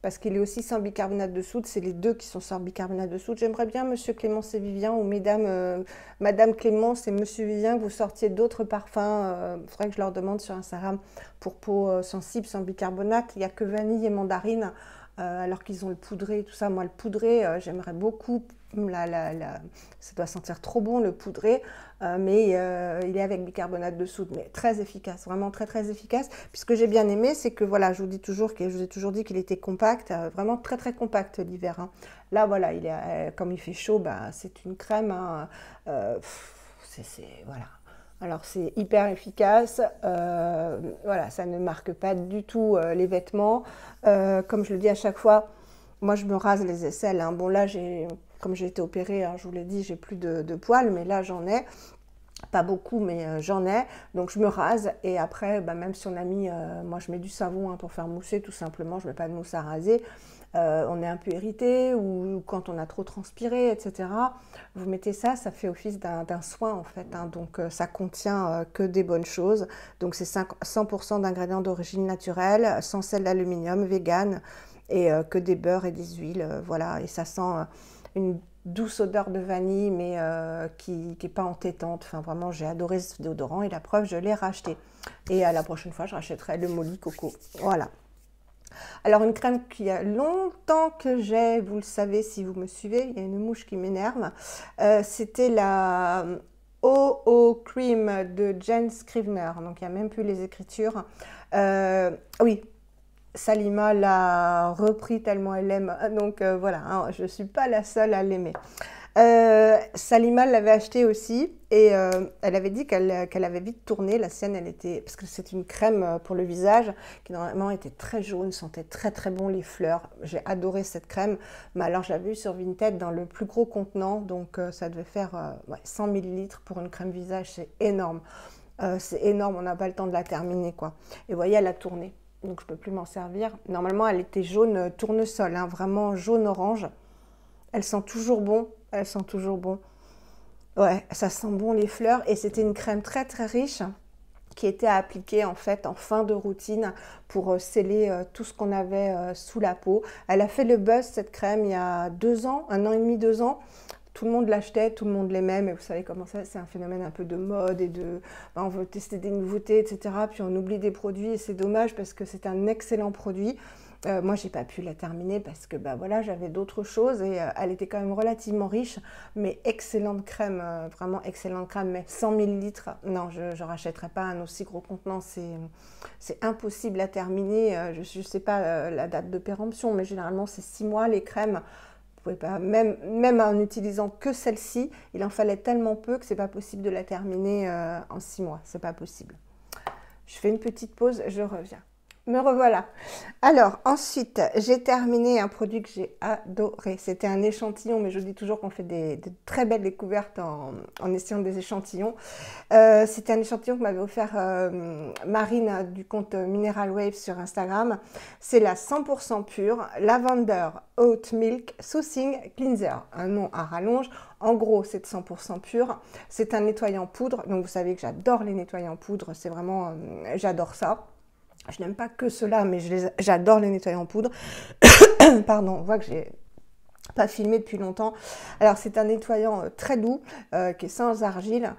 parce qu'il est aussi sans bicarbonate de soude. C'est les 2 qui sont sans bicarbonate de soude. J'aimerais bien Monsieur Clémence et Vivien ou Madame Clémence et Monsieur Vivien que vous sortiez d'autres parfums. Il faudrait que je leur demande sur Instagram pour peau sensible sans bicarbonate. Il n'y a que vanille et mandarine. Alors qu'ils ont le poudré et tout ça. Moi, le poudré, j'aimerais beaucoup. Ça doit sentir trop bon, le poudré, mais il est avec bicarbonate de soude, mais très efficace, vraiment très très efficace. Puis ce que j'ai bien aimé, c'est que voilà, je vous ai toujours dit qu'il était compact, vraiment très très compact l'hiver. Hein. Là, voilà, comme il fait chaud, bah, c'est une crème. Hein, voilà. Alors c'est hyper efficace, voilà, ça ne marque pas du tout les vêtements. Comme je le dis à chaque fois, moi je me rase les aisselles. Hein. Bon là, comme j'ai été opérée, hein, je vous l'ai dit, j'ai plus de poils, mais là j'en ai. Pas beaucoup, mais j'en ai. Donc je me rase et après, bah, même si on a mis, moi je mets du savon hein, pour faire mousser tout simplement, je ne mets pas de mousse à raser. On est un peu irrité ou quand on a trop transpiré, etc. Vous mettez ça, ça fait office d'un soin en fait. Hein, donc ça contient que des bonnes choses. Donc c'est 100% d'ingrédients d'origine naturelle, sans sel d'aluminium, vegan et que des beurres et des huiles. Voilà, et ça sent une douce odeur de vanille, mais qui n'est pas entêtante. Enfin, vraiment, j'ai adoré ce déodorant et la preuve, je l'ai racheté. Et la prochaine fois, je rachèterai le Molly Coco. Voilà. Alors, une crème qu'il y a longtemps que j'ai, vous le savez si vous me suivez, il y a une mouche qui m'énerve. C'était la OO Cream de Jen Scrivener. Donc, il n'y a même plus les écritures. Oui. Salima l'a repris tellement elle l'aime, donc voilà, hein, je ne suis pas la seule à l'aimer. Salima l'avait acheté aussi et elle avait dit qu'elle avait vite tourné. La sienne, elle était, parce que c'est une crème pour le visage qui normalement était très jaune, sentait très très bon les fleurs. J'ai adoré cette crème, mais alors je l'avais vue sur Vinted dans le plus gros contenant, donc ça devait faire 100 ml pour une crème visage, c'est énorme. C'est énorme, on n'a pas le temps de la terminer quoi. Et vous voyez, elle a tourné. Donc je ne peux plus m'en servir. Normalement, elle était jaune tournesol, hein, vraiment jaune-orange. Elle sent toujours bon, elle sent toujours bon. Ouais, ça sent bon les fleurs et c'était une crème très très riche qui était à appliquer en fait en fin de routine pour sceller tout ce qu'on avait sous la peau. Elle a fait le buzz cette crème il y a 2 ans, 1 an et demi, 2 ans. Tout le monde l'achetait, tout le monde l'aimait, mais vous savez comment ça, c'est un phénomène un peu de mode et on veut tester des nouveautés, etc. Puis on oublie des produits et c'est dommage parce que c'est un excellent produit. Moi, j'ai pas pu la terminer parce que voilà, j'avais d'autres choses et elle était quand même relativement riche, mais excellente crème, vraiment excellente crème, mais 100 ml, non, je ne rachèterai pas un aussi gros contenant, c'est impossible à terminer. Je ne sais pas la date de péremption, mais généralement c'est 6 mois les crèmes. Vous pouvez pas, même en utilisant que celle-ci, il en fallait tellement peu que c'est pas possible de la terminer en 6 mois, c'est pas possible. Je fais une petite pause, je reviens. Me revoilà. Alors, ensuite, j'ai terminé un produit que j'ai adoré. C'était un échantillon, mais je dis toujours qu'on fait de très belles découvertes en essayant des échantillons. C'était un échantillon que m'avait offert Marine du compte Mineral Wave sur Instagram. C'est la 100% pure Lavender Oat Milk Soothing Cleanser. Un nom à rallonge. En gros, c'est de 100% pur. C'est un nettoyant poudre. Donc, vous savez que j'adore les nettoyants poudre. C'est vraiment, j'adore ça. Je n'aime pas que cela, mais j'adore les nettoyants poudre. Pardon, on voit que j'ai pas filmé depuis longtemps. Alors, c'est un nettoyant très doux, qui est sans argile,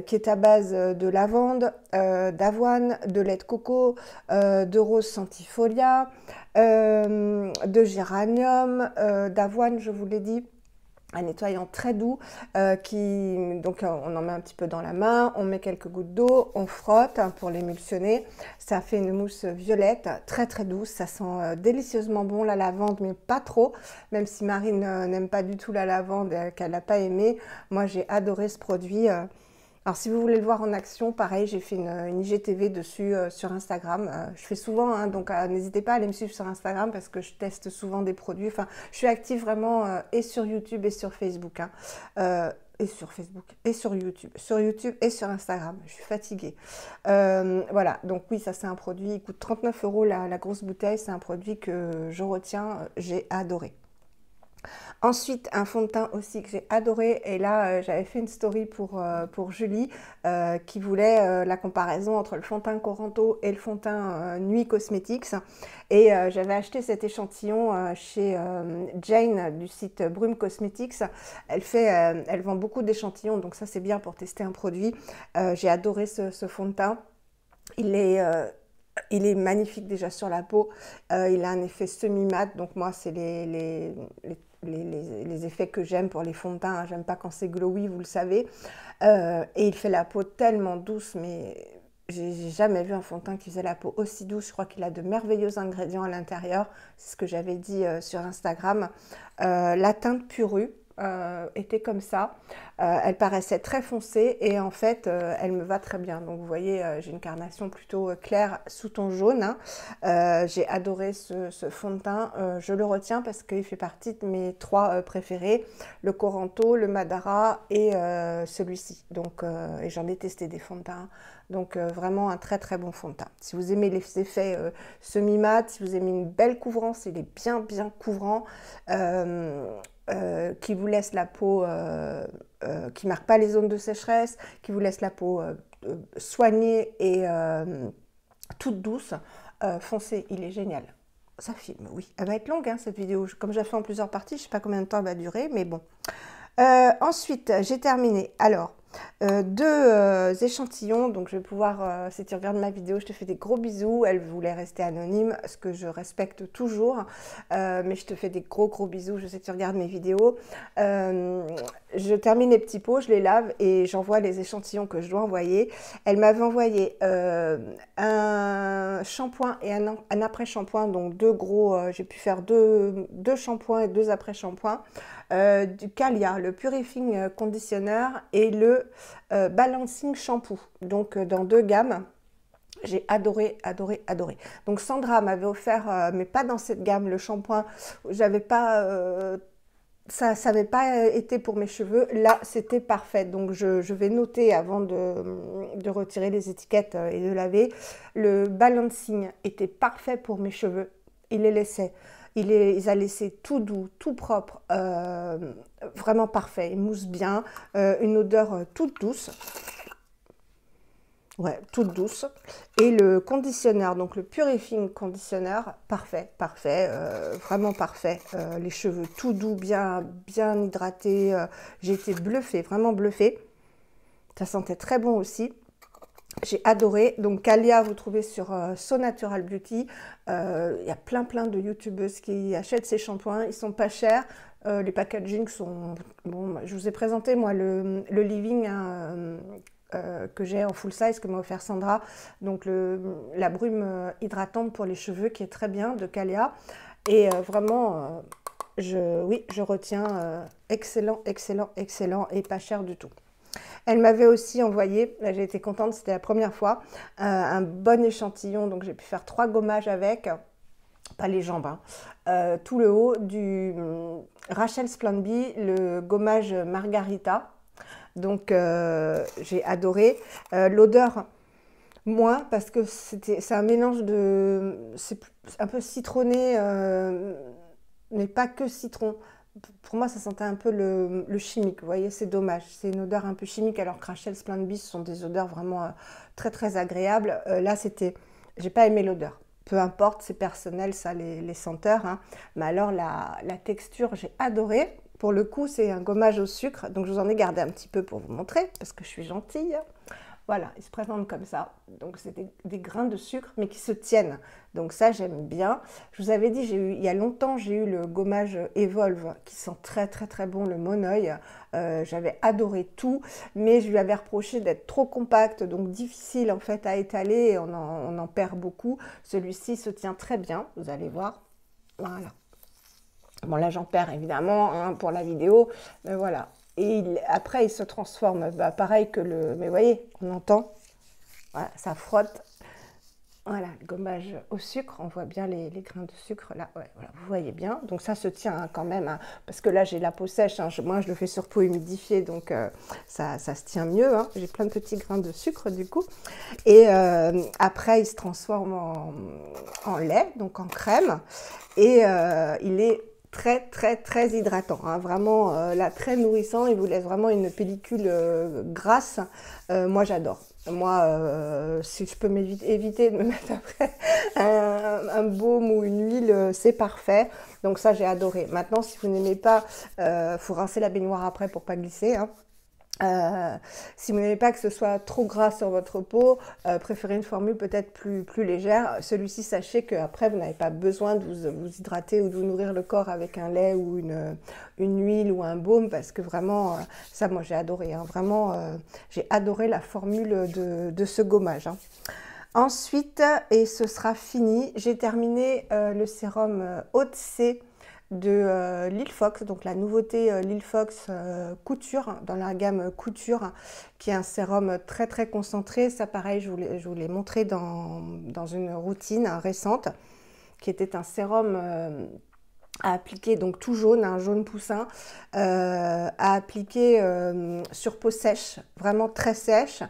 qui est à base de lavande, d'avoine, de lait de coco, de rose centifolia, de géranium, d'avoine, je vous l'ai dit. Un nettoyant très doux donc on en met un petit peu dans la main, on met quelques gouttes d'eau, on frotte pour l'émulsionner. Ça fait une mousse violette très très douce, ça sent délicieusement bon la lavande, mais pas trop, même si Marine n'aime pas du tout la lavande, qu'elle n'a pas aimé. Moi j'ai adoré ce produit. Alors, si vous voulez le voir en action, pareil, j'ai fait une IGTV dessus sur Instagram. Je fais souvent, hein, donc n'hésitez pas à aller me suivre sur Instagram parce que je teste souvent des produits. Enfin, je suis active vraiment et sur YouTube et sur Facebook. Hein. Et sur Facebook et sur YouTube et sur Instagram. Je suis fatiguée. Voilà, donc oui, ça c'est un produit, il coûte 39 € la grosse bouteille. C'est un produit que je retiens, j'ai adoré. Ensuite, un fond de teint aussi que j'ai adoré. Et là, j'avais fait une story pour Julie qui voulait la comparaison entre le fond de teint Coranto et le fond de teint Nuit Cosmetics. Et j'avais acheté cet échantillon chez Jane du site Brume Cosmetics. Elle vend beaucoup d'échantillons, donc ça c'est bien pour tester un produit. J'ai adoré ce fond de teint. Il est magnifique déjà sur la peau. Il a un effet semi-mat, donc moi c'est les effets que j'aime pour les fonds de teint. J'aime pas quand c'est glowy, vous le savez. Et il fait la peau tellement douce, mais j'ai jamais vu un fond de teint qui faisait la peau aussi douce. Je crois qu'il a de merveilleux ingrédients à l'intérieur. C'est ce que j'avais dit sur Instagram. La teinte Puru était comme ça. Elle paraissait très foncée et en fait elle me va très bien. Donc vous voyez, j'ai une carnation plutôt claire sous ton jaune. Hein. J'ai adoré ce fond de teint. Je le retiens parce qu'il fait partie de mes 3 préférés, le Coranto, le Madara et celui-ci. Donc et j'en ai testé des fonds de teint. Donc vraiment un très très bon fond de teint. Si vous aimez les effets semi-mat, si vous aimez une belle couvrance, il est bien bien couvrant. Qui vous laisse la peau, qui ne marque pas les zones de sécheresse, qui vous laisse la peau soignée et toute douce. Foncez, il est génial. Ça filme, oui. Elle va être longue, hein, cette vidéo. Comme j'ai fait en plusieurs parties, je ne sais pas combien de temps elle va durer, mais bon. Ensuite, j'ai terminé. Alors, 2 échantillons, donc je vais pouvoir, si tu regardes ma vidéo, je te fais des gros bisous. Elle voulait rester anonyme, ce que je respecte toujours, mais je te fais des gros bisous. Je sais que tu regardes mes vidéos. Je termine les petits pots, je les lave et j'envoie les échantillons que je dois envoyer. Elle m'avait envoyé un shampoing et un après-shampoing, donc 2 gros, j'ai pu faire deux shampoings et 2 après-shampoings. Du Calia, le Purifying Conditioner et le Balancing Shampoo, donc dans 2 gammes. J'ai adoré. Donc Sandra m'avait offert, mais pas dans cette gamme, le shampoing. J'avais pas, ça n'avait pas été pour mes cheveux. Là, c'était parfait. Donc je vais noter avant de retirer les étiquettes et de laver. Le Balancing était parfait pour mes cheveux. Il les laissait. Il a laissé tout doux, tout propre, vraiment parfait. Il mousse bien, une odeur toute douce. Ouais, toute douce. Et le conditionneur, donc le Purifying Conditioner, parfait, vraiment parfait. Les cheveux tout doux, bien hydratés. J'ai été bluffée, vraiment bluffée. Ça sentait très bon aussi. J'ai adoré. Donc Calia, vous trouvez sur So Natural Beauty. Il y a plein de youtubeuses qui achètent ces shampoings. Ils sont pas chers. Les packaging sont... Bon, je vous ai présenté, moi, le Living hein, que j'ai en full size, que m'a offert Sandra. Donc la brume hydratante pour les cheveux qui est très bien, de Calia. Et vraiment, je retiens excellent et pas cher du tout. Elle m'avait aussi envoyé, là j'ai été contente, c'était la première fois, un bon échantillon, donc j'ai pu faire 3 gommages avec, pas les jambes, hein, tout le haut du Rachel Splanby, le gommage Margarita. Donc j'ai adoré. L'odeur, moins, parce que c'est un mélange de... C'est un peu citronné, mais pas que citron. Pour moi, ça sentait un peu le chimique, vous voyez, c'est dommage. C'est une odeur un peu chimique, alors que Rachel Splanby, ce sont des odeurs vraiment très très agréables. Là, c'était... J'ai pas aimé l'odeur. Peu importe, c'est personnel, ça, les senteurs, hein. Mais alors, la texture, j'ai adoré. Pour le coup, c'est un gommage au sucre, donc je vous en ai gardé un petit peu pour vous montrer, parce que je suis gentille. Voilà, il se présente comme ça. Donc, c'est des grains de sucre, mais qui se tiennent. Donc, ça, j'aime bien. Je vous avais dit, il y a longtemps, j'ai eu le gommage Evolve, qui sent très, très, très bon, le Monoeil. J'avais adoré tout, mais je lui avais reproché d'être trop compact, donc difficile, en fait, à étaler, et on en perd beaucoup. Celui-ci se tient très bien, vous allez voir. Voilà. Bon, là, j'en perds, évidemment, hein, pour la vidéo, mais voilà. Et après, il se transforme, bah, pareil que le... Mais vous voyez, on entend, voilà, ça frotte. Voilà, le gommage au sucre, on voit bien les grains de sucre là, ouais, voilà, vous voyez bien. Donc ça se tient hein, quand même, hein, parce que là j'ai la peau sèche, hein, moi je le fais sur peau humidifiée, donc ça se tient mieux. Hein. J'ai plein de petits grains de sucre du coup. Et après il se transforme en lait, donc en crème, et il est très très très hydratant, hein, vraiment là très nourrissant, il vous laisse vraiment une pellicule grasse, moi j'adore. Moi, si je peux éviter de me mettre après un baume ou une huile, c'est parfait. Donc ça, j'ai adoré. Maintenant, si vous n'aimez pas, faut rincer la baignoire après pour pas glisser, hein. Si vous n'aimez pas que ce soit trop gras sur votre peau, préférez une formule peut-être plus légère. Celui-ci, sachez qu'après, vous n'avez pas besoin de vous hydrater ou de vous nourrir le corps avec un lait ou une huile ou un baume, parce que vraiment, ça, moi, j'ai adoré. Hein, vraiment, j'ai adoré la formule de ce gommage. Hein. Ensuite, et ce sera fini, j'ai terminé le sérum Haute C de Lil Fox, donc la nouveauté Lil Fox Couture, dans la gamme Couture, qui est un sérum très très concentré. Ça pareil, je vous l'ai montré dans une routine récente, qui était un sérum à appliquer, donc tout jaune, un jaune poussin, à appliquer sur peau sèche, vraiment très sèche,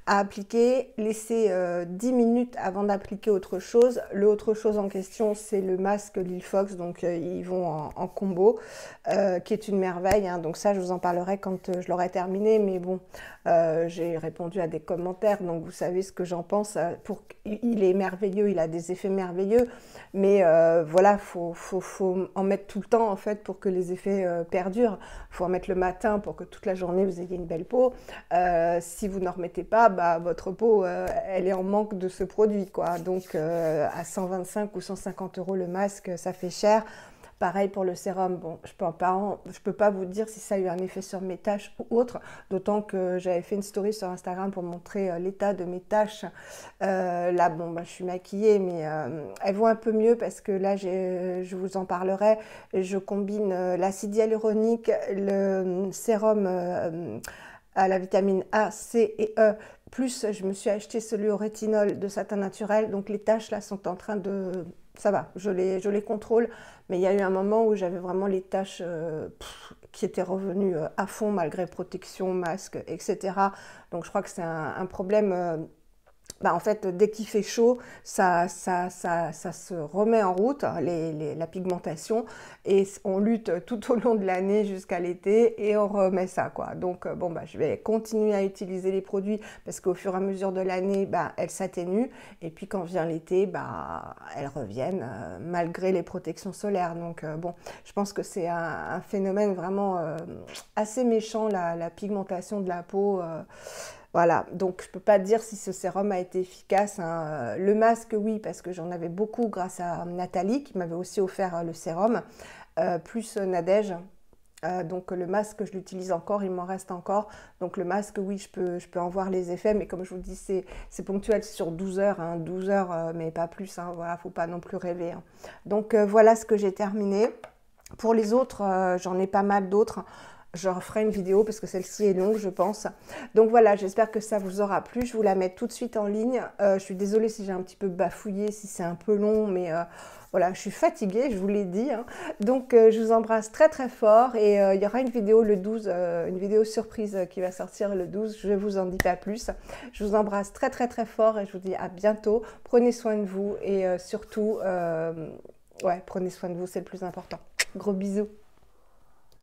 à appliquer, laisser 10 minutes avant d'appliquer autre chose. Le autre chose en question, c'est le masque Lil Fox, donc ils vont en combo, qui est une merveille, hein. Donc ça, je vous en parlerai quand je l'aurai terminé, mais bon, j'ai répondu à des commentaires, donc vous savez ce que j'en pense. Il est merveilleux, il a des effets merveilleux, mais voilà, faut en mettre tout le temps, en fait, pour que les effets perdurent. Il faut en mettre le matin pour que toute la journée, vous ayez une belle peau. Si vous n'en remettez pas, bah, votre peau, elle est en manque de ce produit, quoi. Donc, à 125 ou 150 € le masque, ça fait cher. Pareil pour le sérum, bon, je peux pas vous dire si ça a eu un effet sur mes taches ou autre, d'autant que j'avais fait une story sur Instagram pour montrer l'état de mes taches. Là, bon, bah, je suis maquillée, mais elles vont un peu mieux parce que là, je vous en parlerai. Je combine l'acide hyaluronique, le sérum à la vitamine A, C et E, plus je me suis acheté celui au rétinol de Satin Naturel, donc les taches là sont en train de... Ça va, je les contrôle, mais il y a eu un moment où j'avais vraiment les taches qui étaient revenues à fond malgré protection, masque, etc. Donc je crois que c'est un problème... Bah en fait, dès qu'il fait chaud, ça se remet en route, la pigmentation, et on lutte tout au long de l'année jusqu'à l'été, et on remet ça, quoi. Donc, bon, bah, je vais continuer à utiliser les produits, parce qu'au fur et à mesure de l'année, bah, elles s'atténuent, et puis quand vient l'été, bah, elles reviennent, malgré les protections solaires. Donc, bon, je pense que c'est un phénomène vraiment assez méchant, la pigmentation de la peau. Voilà, donc je ne peux pas dire si ce sérum a été efficace, hein. Le masque, oui, parce que j'en avais beaucoup grâce à Nathalie, qui m'avait aussi offert le sérum, plus Nadège. Donc le masque, je l'utilise encore, il m'en reste encore. Donc le masque, oui, je peux en voir les effets, mais comme je vous dis, c'est ponctuel, c'est sur 12 heures, hein, 12 heures, mais pas plus, hein, voilà, faut pas non plus rêver. Hein. Donc voilà ce que j'ai terminé. Pour les autres, j'en ai pas mal d'autres. j'en ferai une vidéo parce que celle-ci est longue, je pense. Donc voilà, j'espère que ça vous aura plu. Je vous la mets tout de suite en ligne. Je suis désolée si j'ai un petit peu bafouillé, si c'est un peu long, mais voilà, je suis fatiguée, je vous l'ai dit. Hein. Donc je vous embrasse très très fort et il y aura une vidéo le 12, une vidéo surprise qui va sortir le 12. Je ne vous en dis pas plus. Je vous embrasse très très très fort et je vous dis à bientôt. Prenez soin de vous et surtout, ouais, prenez soin de vous, c'est le plus important. Gros bisous.